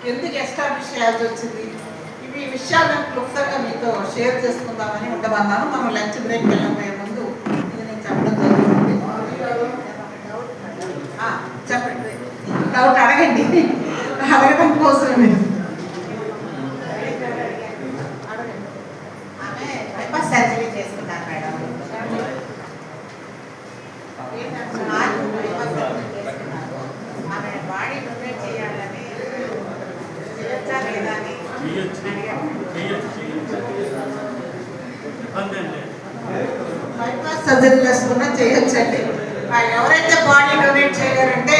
ఎందుకు ఎస్టాబ్లిష్ చేయాల్సి వచ్చింది, ఇవి విషయాలను క్లుప్తంగా మీతో షేర్ చేసుకుందామని ఉండమన్నాను. మనం లంచ్ బ్రేక్ వెళ్ళబోయే ముందు ఇది నేను చెప్పడం జరుగుతుంది. చెప్పండి, డౌట్ అడగండి, అడగడం కోసమే. ఆమె బైపాస్ సర్జరీ చేసుకున్నారు మేడం. ఆమె బాడీ డొనేట్ చేయాలని చేయొచ్చా లేదా అని బైపాస్ సర్జరీ చేసుకున్నా చేయొచ్చండి. ఎవరైతే బాడీ డొనేట్ చేయలేరంటే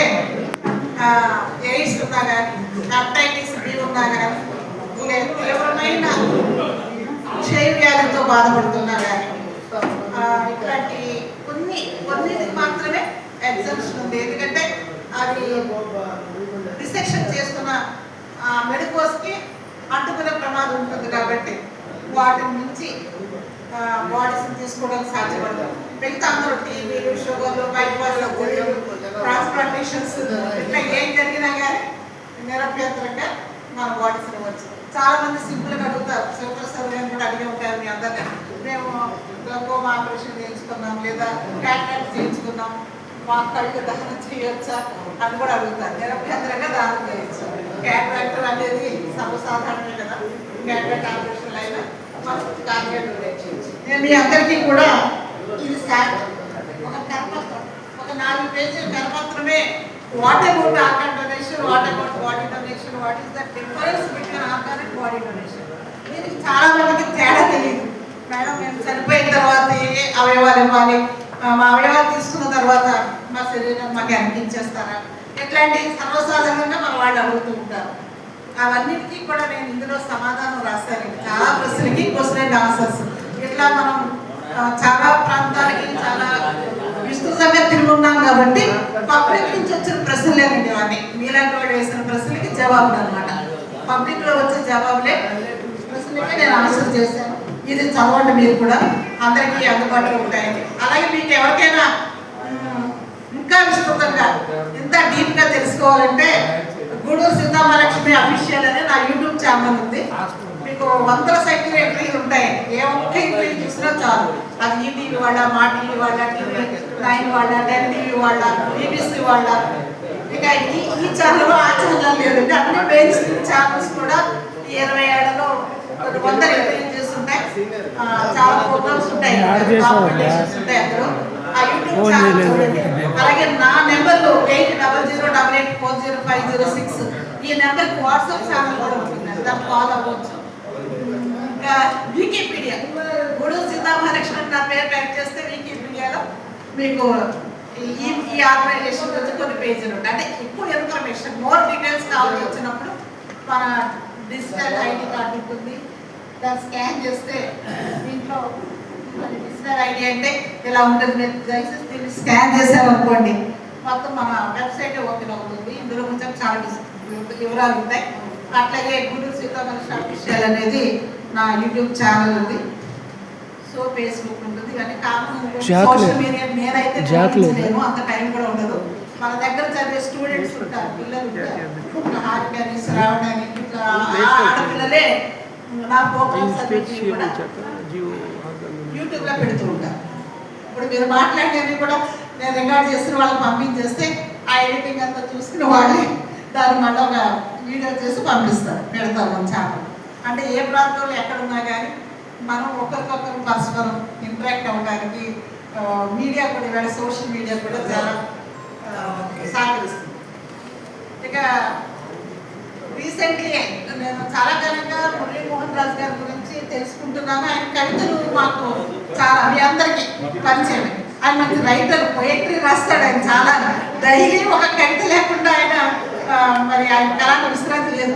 ఎయిడ్స్ ఉన్నా కానీ, హెపటైటిస్ బి ఉన్నా కానీ, తీవ్రమైన క్షయ వ్యాధితో బాధపడుతున్నా కానీ, ఇట్లాంటి కొన్నిటికి మాత్రమే ఎగ్జామ్షన్ ఉంది. ఎందుకంటే అది డిసెక్షన్ చేస్తున్న మెడికోస్కి అడ్డుకునే ప్రమాదం ఉంటుంది కాబట్టి వాటి నుంచి బాడీస్ని తీసుకోవడానికి సాధ్యపడదు. మిగతా అందరూ టీవీలు, షుగర్లు, బైపాస్, ట్రాన్స్ప్లాంటేషన్స్ ఇట్లా ఏం జరిగినా కానీ నిరభ్యంతరంగా మన బాడీస్ ఇవ్వచ్చు. చాలా మంది సింపుల్గా అడుగుతారు, శివప్రసాద్ గారిని కూడా అడిగి ఉంటారు మీ అందరినీ, మేము గ్లకోమా ఆపరేషన్ చేయించుకున్నాం లేదా క్యాటరాక్ట్ చేయించుకున్నాం, మా కళ్ళు దహనం చేయొచ్చా అని కూడా అడుగుతారు. నిరభ్యంతరంగా దానం చేయొచ్చు. క్యాటరాక్టర్ అనేది సర్వసాధారణమే కదా, క్యాటరాక్ట్ ఆపరేషన్లు అయినా మనం కార్డియాక్ డొనేట్ చేయొచ్చు. నేను మీ అందరికీ కూడా ఇది ఒక కరపత్రం, ఒక 4 పేజీల కరపత్రమే. What about organ donation, what about body donation, what is the difference between organ and body donation. దీనికి చాలా మందికి తేడా తెలియదు. మేడం మేము చనిపోయిన తర్వాత ఏ అవయవాలు ఇవ్వాలి, మా అవయవాలు తీసుకున్న తర్వాత మా శరీరం మాకు అనిపించేస్తారా, ఇట్లాంటి సర్వసాధారణంగా మన వాళ్ళు అడుగుతూ ఉంటారు. అవన్నిటికీ కూడా నేను ఇందులో సమాధానం రాశాను. చాలా ప్రశ్నలకి క్వశ్చన్ అండ్ ఆన్సర్స్. ఇట్లా మనం చాలా ప్రాంతాలకి చాలా విస్తృతంగా తిరుగున్నాం కాబట్టి పబ్లిక్ నుంచి వచ్చిన ప్రశ్నలేనండి అవన్నీ. మీలాంటి వాళ్ళు వేసిన ప్రశ్నలకి జవాబులు అనమాట. పబ్లిక్లో వచ్చే జవాబులే ప్రశ్నలకి నేను ఆన్సర్ చేశాను. ఇది చదవండి, మీరు కూడా అందరికీ అందుబాటులో ఉంటాయండి. అలాగే మీకు ఎవరికైనా ఇంకా విస్తృతంగా ఎంత డీప్గా తెలుసుకోవాలంటే గూడూరు సీతామహాలక్ష్మి అఫీషియల్ అనే నా యూట్యూబ్ ఛానల్ ఉంది. మీకు 100 సైకిల్ ఎంట్రీలు ఉంటాయి. ఏ ఒక్క ఎంట్రీ చూసినా చాలు. అది ఈటీవీ వాళ్ళ, మా టీవీ వాళ్ళ, TV9 వాళ్ళ, 10 TV వాళ్ళ, BBC వాళ్ళ, ఇక ఈ ఛానల్ ఆ ఛానల్ లేదండి. అన్ని మెయిన్ స్ట్రీమ్ ఛానల్స్ కూడా 20 ఏళ్లలో 100 ఎంట్రీలు చేస్తుంటాయి. చాలా ప్రోగ్రామ్స్ ఉంటాయి, కాంపిటీషన్స్ ఉంటాయి అందులో. ఆ యూట్యూబ్ ఛానల్ చూడండి. అలాగే నా నెంబర్లు 8008840506 ఈ నెంబర్కి వాట్సాప్ ఛానల్ కూడా ఉంటుంది, దాన్ని ఫాలో అవ్వచ్చు. ఇంకా వికీపీడియా, గూడూరు సీతామహాలక్ష్మి నా పేరు టైప్ చేస్తే వికీపీడియాలో మీకు ఈ ఆర్గనైజేషన్ గురించి కొన్ని పేజీలు ఉంటాయి. అంటే ఎక్కువ ఇన్ఫర్మేషన్, మోర్ డీటెయిల్స్ కావాల్సి వచ్చినప్పుడు మన డిజిటల్ ఐడి కార్డు ఉంటుంది. దాన్ని స్కాన్ చేస్తే దీంట్లో డిజిటల్ ఐడి అంటే ఇలా ఉంటుంది. మీరు దయచేసి దీన్ని స్కాన్ చేసామనుకోండి మొత్తం మన వెబ్సైట్ ఓపెన్ అవుతుంది. ఇందులో కొంచెం చాలా వివరాలు ఉంటాయి. అట్లాగే గూడూరు సీతామహాలక్ష్మి అఫీషియల్ అనేది నా యూట్యూబ్ ఛానల్ ఉంది. సో ఫేస్బుక్ ఉంటుంది. ఇవన్నీ కామన్ సోషల్ మీడియా నేనైతే నేను అంత టైం కూడా ఉండదు. మన దగ్గర చదివే స్టూడెంట్స్ ఉంటారు, పిల్లలు ఉంటారు, హార్ట్ని శ్రావణని ఇట్లా ఆడపిల్లలే నా ప్రోగ్రామ్స్ అన్నింటినీ కూడా యూట్యూబ్లో పెడుతూ ఉంటారు. ఇప్పుడు మీరు మాట్లాడేవి కూడా నేను రికార్డ్ చేసిన వాళ్ళకి పంపించేస్తే ఆ ఎడిటింగ్ అంతా చూసుకుని వాళ్ళే దాన్ని మళ్ళీ ఒక వీడియో చేసి పంపిస్తారు, పెడతారు మన ఛానల్. అంటే ఏ ప్రాంతంలో ఎక్కడున్నా కానీ మనం ఒకరికొకరు పరస్పరం ఇంటరాక్ట్ అవ్వడానికి మీడియా కూడా, ఇవాళ సోషల్ మీడియా కూడా చాలా సహకరిస్తుంది. ఇక రీసెంట్లీ నేను చాలా కాలంగా మురళీమోహన్ రాజు గారి గురించి తెలుసుకుంటున్నాను. ఆయన కవితలు మాకు చాలా మీ అందరికీ పరిచయం. ఆయన మంచి రైటర్, పోయట్రీ రాస్తాడు. ఆయన చాలా డైలీ ఒక కవిత లేకుండా ఆయన మరి ఆయన కళాన్ని విశ్రాంతి లేదు,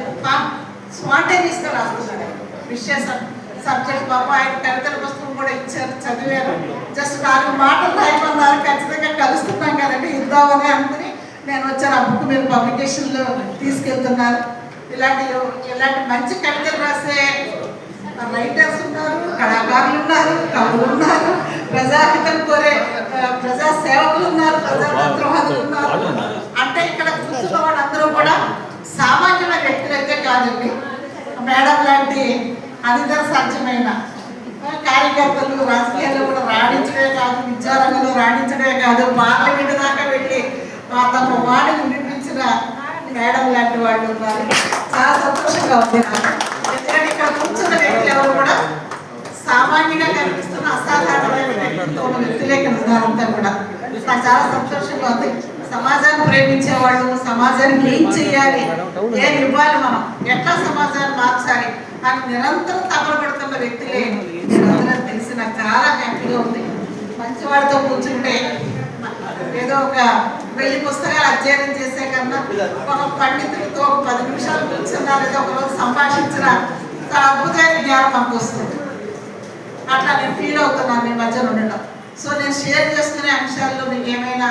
స్పాంటేనియస్గా రాస్తున్నాడు. ఆయన విశేషం సబ్జెక్ట్ పాప ఆయన కవితల పుస్తకం కూడా ఇచ్చారు, చదివారు. జస్ట్ 4 మాటలు రాయమన్నారు. ఖచ్చితంగా కలుస్తున్నాం కదండి, ఇద్దామని అనుకుని నేను వచ్చాను. ఆ బుక్ మీరు పబ్లికేషన్లో తీసుకెళ్తున్నారు. ఇలాంటి మంచి కవితలు రాసే రైటర్స్ ఉన్నారు, కళాకారులు ఉన్నారు, కవులు ఉన్నారు, ప్రజాహితం కోరే ప్రజా సేవకులు ఉన్నారు, ప్రజాతంత్రవాదులు ఉన్నారు. అంటే ఇక్కడ కూర్చున్న వాళ్ళందరూ కూడా సామాన్యమైన వ్యక్తులు అయితే కాదండి. మేడం లాంటి అనితర సాధ్యమైన కార్యకర్తలు రాజకీయాల్లో కూడా రాణించడమే కాదు, విద్యారంగంలో రాణించడమే కాదు, పార్లమెంట్ దాకా వెళ్ళి తమ వాడిని వినిపించిన మేడం లాంటి వాళ్ళు ఉన్నారు. చాలా సంతోషంగా ఉంది నాకు. ఎందుకంటే ఇక్కడ కూర్చున్న వ్యక్తులు ఎవరు కూడా సామాన్యంగా కనిపిస్తున్న అసాధారణమైన వ్యక్తులే కలుగుతారంతా కూడా. నాకు చాలా సంతోషంగా ఉంది. సమాజాన్ని ప్రేమించే వాళ్ళు, సమాజానికి ఏం చేయాలి, ఏం ఇవ్వాలి, మనం ఎట్లా సమాజాన్ని మార్చాలి అని నిరంతరం తపనపడుతున్న వ్యక్తులే అందరూ తెలిసి నాకు చాలా హ్యాపీగా ఉంది. మంచి వాళ్ళతో కూర్చుంటే ఏదో ఒక 1000 పుస్తకాలు అధ్యయనం చేసే కన్నా ఒక పండితులతో 10 నిమిషాలు కూర్చున్నా లేదా ఒకరోజు సంభాషించిన చాలా అద్భుతమైన జ్ఞానం మనకు వస్తుంది. అట్లా నేను ఫీల్ అవుతున్నాను మీ మధ్యలో ఉండడం. సో నేను షేర్ చేసుకునే అంశాల్లో మీకు ఏమైనా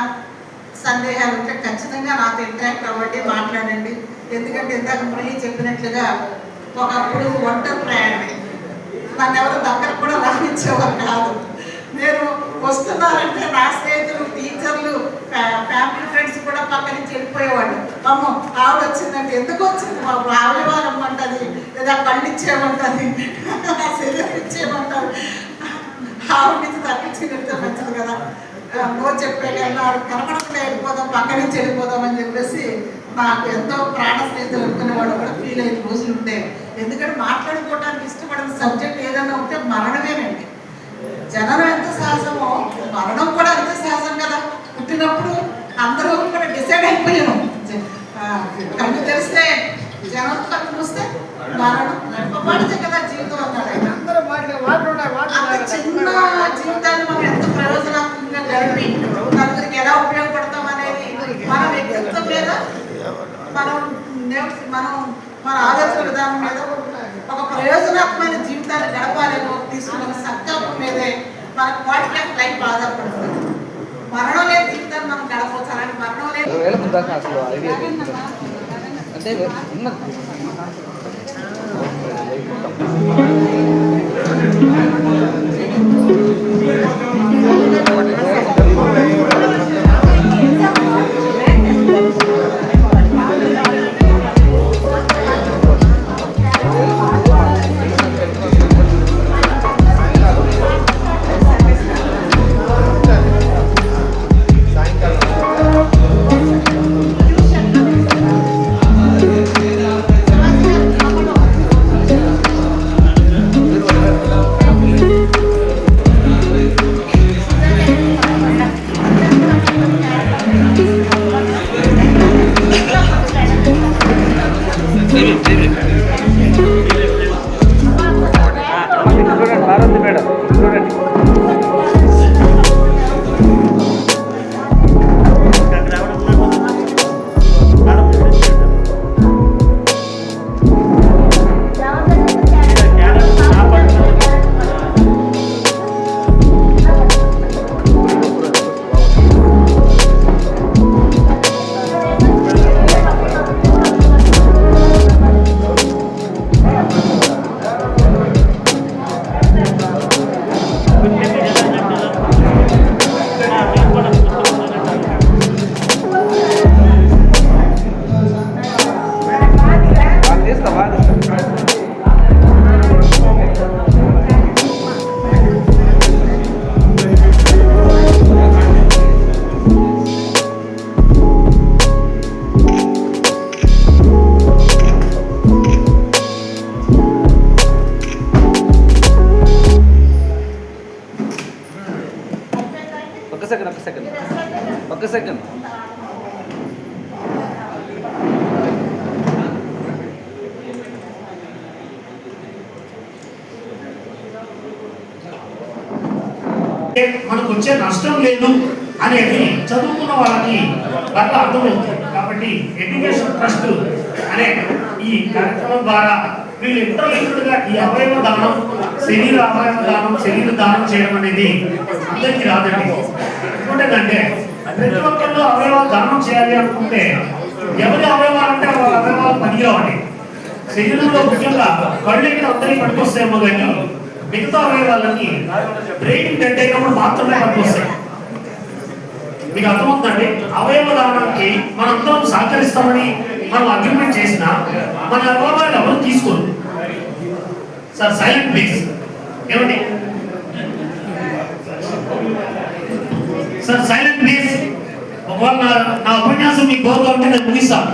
సందేహాలు ఉంటే ఖచ్చితంగా నాతో ఇంటరాక్ట్ అవ్వండి, మాట్లాడండి. ఎందుకంటే ఇందాక మురళి చెప్పినట్లుగా ఒకప్పుడు ఒంటరి ప్రయాణమే, నన్ను ఎవరు దగ్గర కూడా రాణించేవారు కాదు. నేను వస్తున్నానంటే నా స్నేహితులు, టీచర్లు, ఫ్యామిలీ ఫ్రెండ్స్ కూడా పక్క నుంచి వెళ్ళిపోయేవాళ్ళు. అమ్మో ఆవిడ వచ్చిందంటే ఎందుకు వచ్చింది, మాకు ఆవిడవారు అమ్మంటుంది, లేదా పండించేయమంటుంది, శరీరం ఇచ్చేయమంటారు, ఆవిడ నుంచి తప్పించుకుంటే మంచిది కదా, నో చెప్పే కన్నా కనపడకుండా వెళ్ళిపోదాం, పక్క నుంచి వెళ్ళిపోదాం అని చెప్పేసి నాకు ఎంతో ప్రాణ స్నేహితులు అనుకునేవాడు కూడా ఫీల్ అయిన రోజులు ఉండేవి. ఎందుకంటే మాట్లాడుకోవడానికి ఇష్టపడిన సబ్జెక్ట్ ఏదైనా ఉంటే మరణమేనండి. జననం ఎంత సహజమో మరణం కూడా అంతే సహజం కదా. పుట్టినప్పుడు అందరూ కూడా డిసైడ్ అయిపోయాము, కళ్ళు తెలిస్తే జనం, కళ్ళు చూస్తే మరణం, పడితే కదా జీవితం అన్నాడు. అంత చిన్న జీవితాన్ని మనం ఎంత ప్రయోజనాత్మకంగా గడిపి నలుగురికి ఎలా ఉపయోగపడతాం అనేది మన వ్యక్తిత్వం మీద, మన ఆలోచన విధానం మీద, ఒక ప్రయోజనాత్మకమైన జీవితాన్ని గడపాలని తీసుకున్న సంకల్పం మీదే మన క్వాలిటీ ఆఫ్ లైఫ్ ఆధారపడుతుంది. మరణం లేని జీవితాన్ని మనం గడపవచ్చు. అలాంటి మరణం లేని ఒక్క సెకండ్ మనకు వచ్చే నష్టం లేదు అనేది చదువుకున్న వాళ్ళకి బాగా అర్థమవుతుంది. కాబట్టి ఎడ్యుకేషన్ ట్రస్ట్ అనే ఈ కార్యక్రమం ద్వారా వీళ్ళు ఇంటర్లింక్డ్గా ఈ అవయవ దానం, శరీర అవయవ దానం, శరీర దానం చేయడం అనేది అందరికీ రాదండి. ఎందుకంటే ప్రతి ఒక్కళ్ళు అవయవాలు దానం చేయాలి అనుకుంటే ఎవరి అవయవాలంటే వాళ్ళ అవయవాలు పనికిరావండి. శరీరంలో ముఖ్యంగా కళ్ళకి అందరికీ పనికొస్తాయేమో కానీ మిగతా అవయవాలన్నీ బ్రెయిన్ డెడ్ అయినప్పుడు మాత్రమే పనికొస్తాయి. మీకు అర్థమవుతుందండి. అవయవ దానానికి మనందరం సహకరిస్తామని మనం అగ్రిమెంట్ చేసినా మన అవయవాలు ఎవరు తీసుకోరు. Sir silent please. ఏమండి సార్ సైలెంట్ ప్లీజ్. ఒకవేళ నా ఉపన్యాసం మీకు గౌరవం ఉంటే నేను ముగిస్తాను.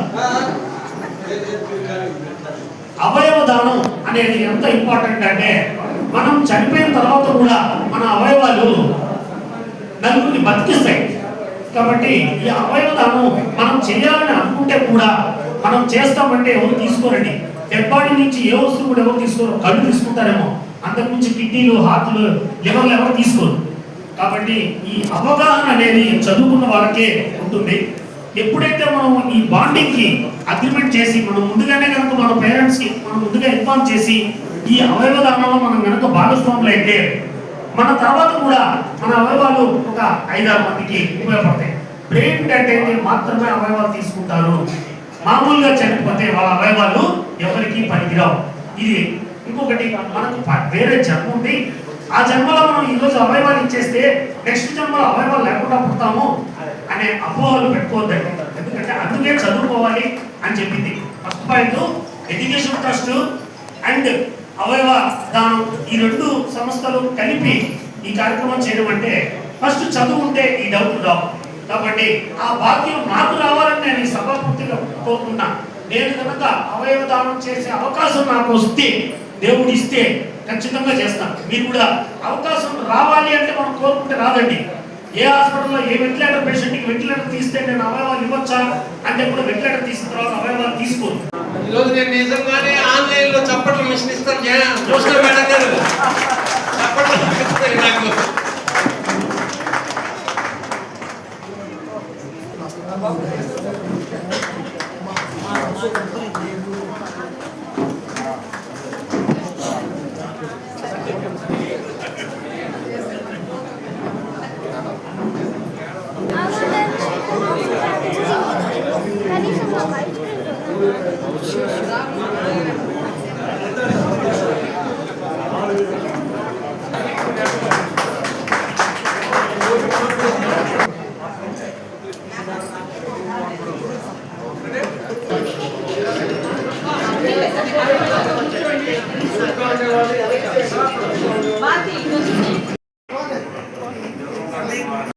అవయవ దానం అనేది ఎంత ఇంపార్టెంట్ అంటే మనం చనిపోయిన తర్వాత కూడా మన అవయవాలు నలుగురిని బతికిస్తాయి. కాబట్టి ఈ అవయవ దానం మనం చేయాలని అనుకుంటే కూడా మనం చేస్తామంటే ఎవరు తీసుకోరండి. డెడ్ బాడీ నుంచి ఏ వస్తువు కూడా ఎవరు తీసుకోరు. కళ్ళు తీసుకుంటారేమో, అంతకుమించి కిడ్నీలు, హార్ట్లు, లివర్లు ఎవరు తీసుకోరు. కాబట్టి ఈ అవగాహన అనేది చదువుకున్న వాళ్ళకే ఉంటుంది. ఎప్పుడైతే మనం ఈ బాండింగ్ కి అగ్రిమెంట్ చేసి మనం ముందుగానే కనుక మన పేరెంట్స్ కి మనం ముందుగా ఇన్ఫార్మ్ చేసి ఈ అవయవ దానంలో మనం కనుక భాగస్వాములు అయితే మన తర్వాత కూడా మన అవయవాలు ఒక 5-6 మందికి ఉపయోగపడతాయి. బ్రెయిన్ డెడ్ అయితే మాత్రమే అవయవాలు తీసుకుంటారు. మామూలుగా చనిపోతే వాళ్ళ అవయవాలు ఎవరికి పనికిరావు. ఇది ఇంకొకటి, మనకు వేరే జన్మ ఉంది. ఆ జన్మలో మనం ఈరోజు అవయవాలు ఇచ్చేస్తే నెక్స్ట్ జన్మలో అవయవాలు లేకుండా పుడతాము అనే అపోహలు పెట్టుకోవద్దండి. ఎందుకంటే అందుకే చదువుకోవాలి అని చెప్పింది. First point education trust and అవయవ దానం, ఈ 2 సంస్థలు కలిపి ఈ కార్యక్రమం చేయడం అంటే ఫస్ట్ చదువు ఉంటే ఈ డౌట్ రావు. కాబట్టి ఆ భాగ్యం నాకు రావాలని నేను ఈ సభాపూర్తిగా కోరుకున్నా. నేను కనుక అవయవ దానం చేసే అవకాశం నాకు వస్తే, దేవుడు ఇస్తే ఖచ్చితంగా చేస్తాను. మీరు కూడా అవకాశం రావాలి అంటే మనం కోరుకుంటే రాదండి. ఏ హాస్పిటల్లో ఏ వెంటిలేటర్ పేషెంట్కి వెంటిలేటర్ తీస్తే నేను అవయవాలు ఇవ్వచ్చా అంటే కూడా వెంటిలేటర్ తీసిన తర్వాత అవయవాలు తీసుకోను. ఈరోజు నేను నిజంగానే ఆన్లైన్ లో చప్పట్లు మిషన్ ఇస్తాను. చూసిన మేడం గారు చప్పట్లు నాకు